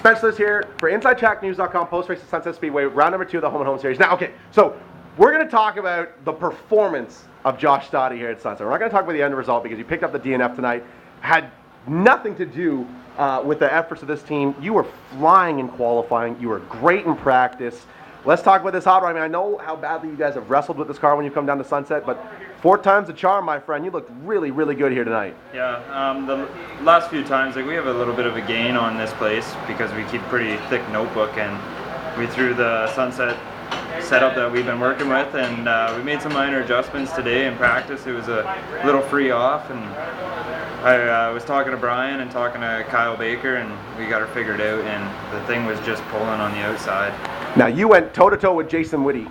Spencer is here for InsideTrackNews.com post-race at Sunset Speedway, round number 2 of the home and home series. Now, okay, so we're going to talk about the performance of Josh Stade here at Sunset. We're not going to talk about the end result because you picked up the DNF tonight. Had nothing to do with the efforts of this team. You were flying in qualifying. You were great in practice. Let's talk about this hot rod. I mean, I know how badly you guys have wrestled with this car when you come down to Sunset, but 4 times the charm, my friend. You looked really, really good here tonight. Yeah, the last few times, like, we have a little bit of a gain on this place because we keep pretty thick notebook, and we threw the Sunset setup that we've been working with, and we made some minor adjustments today in practice. It was a little free off, and I was talking to Brian and talking to Kyle Baker, and we got her figured out, and the thing was just pulling on the outside. Now, you went toe-to-toe with Jason Whitty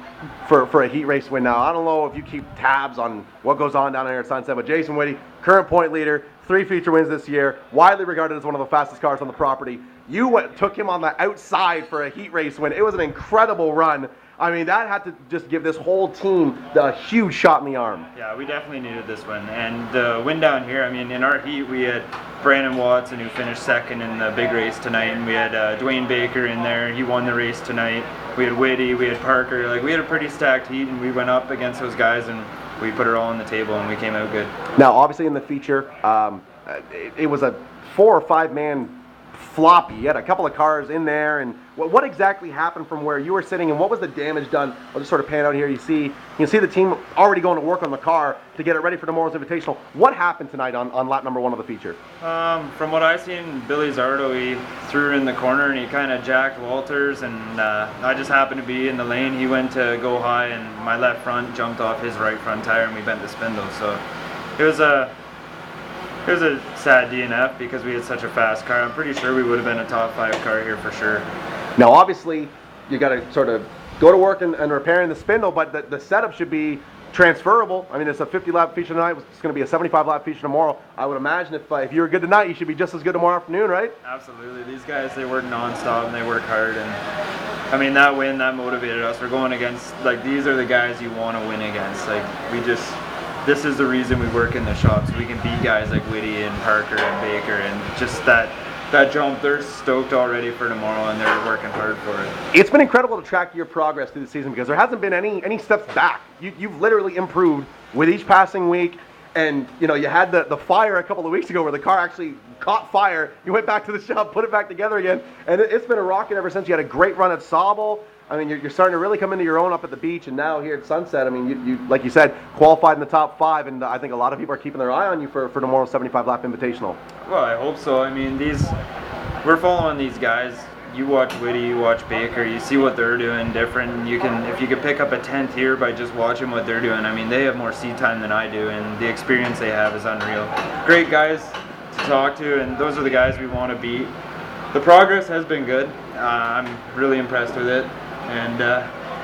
for a heat race win. Now, I don't know if you keep tabs on what goes on down there at Sunset, but Jason Whitty, current point leader, 3 feature wins this year, widely regarded as one of the fastest cars on the property. You took him on the outside for a heat race win. It was an incredible run. I mean, that had to just give this whole team a huge shot in the arm. Yeah, we definitely needed this win. And the win down here, I mean, in our heat, we had Brandon Watson, who finished second in the big race tonight, and we had Dwayne Baker in there. He won the race tonight. We had Whitty, we had Parker. Like, we had a pretty stacked heat, and we went up against those guys, and we put it all on the table, and we came out good. Now, obviously in the feature, it was a 4 or 5 man floppy. You had a couple of cars in there, and what exactly happened from where you were sitting, and what was the damage done? I'll just sort of pan out here. You can see the team already going to work on the car to get it ready for tomorrow's Invitational. What happened tonight on lap number 1 of the feature? From what I seen, Billy Zardo, he threw it in the corner and he kind of jacked Walters, and I just happened to be in the lane. He went to go high, and my left front jumped off his right front tire, and we bent the spindle. So it was a sad DNF because we had such a fast car. I'm pretty sure we would have been a top 5 car here for sure. Now, obviously, you got to sort of go to work and repairing the spindle, but the setup should be transferable. I mean, it's a 50-lap feature tonight. It's going to be a 75-lap feature tomorrow. I would imagine if you were good tonight, you should be just as good tomorrow afternoon, right? Absolutely. These guys, they work nonstop and they work hard. And I mean, that win, that motivated us. We're going against, like, these are the guys you want to win against. Like, this is the reason we work in the shop, so we can beat guys like Whitty and Parker and Baker, and just that jump, they're stoked already for tomorrow, and they're working hard for it. It's been incredible to track your progress through the season because there hasn't been any steps back. You've literally improved with each passing week, and you had the fire a couple of weeks ago where the car actually caught fire. You went back to the shop, put it back together again, and it's been a rocket ever since. You had a great run at Sauble. I mean, you're starting to really come into your own up at the beach, and now here at Sunset, I mean, you like you said, qualified in the top 5, and I think a lot of people are keeping their eye on you for tomorrow's 75-lap Invitational. Well, I hope so. I mean, we're following these guys. You watch Whitty, you watch Baker, you see what they're doing different, and if you could pick up a 10th here by just watching what they're doing. I mean, they have more seat time than I do, and the experience they have is unreal. Great guys to talk to, and those are the guys we want to beat. The progress has been good. I'm really impressed with it. And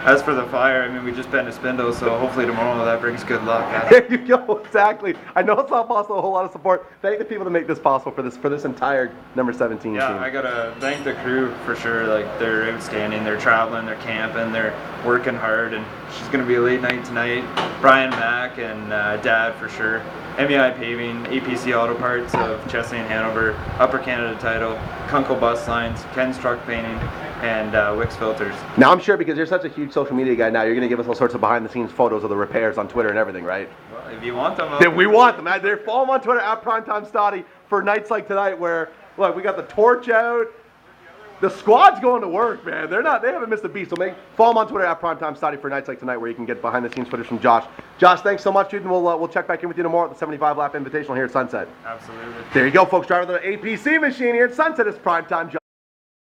as for the fire, I mean, we just bent a spindle, so hopefully tomorrow that brings good luck. There you go, exactly. I know it's not possible, a whole lot of support. Thank the people that make this possible for this entire number 17 team. Yeah, I gotta thank the crew for sure. Like, they're outstanding. They're traveling, they're camping, they're working hard, and she's gonna be a late night tonight. Brian Mack and Dad for sure. MEI Paving, APC Auto Parts of Chesley and Hanover, Upper Canada Title, Kunkel Bus Lines, Ken's Truck Painting, and Wix Filters. Now, I'm sure because you're such a huge social media guy now, you're going to give us all sorts of behind-the-scenes photos of the repairs on Twitter and everything, right? Well, if you want them. We want them. Follow them on Twitter at Primetime Stade for nights like tonight where, look, we got the torch out. The squad's going to work, man. They haven't missed a beat. So follow them on Twitter at Primetime Stade for nights like tonight where you can get behind-the-scenes footage from Josh. Josh, thanks so much, dude, and we'll check back in with you tomorrow at the 75-lap Invitational here at Sunset. Absolutely. There you go, folks. Driver of the APC machine here at Sunset is Primetime Josh.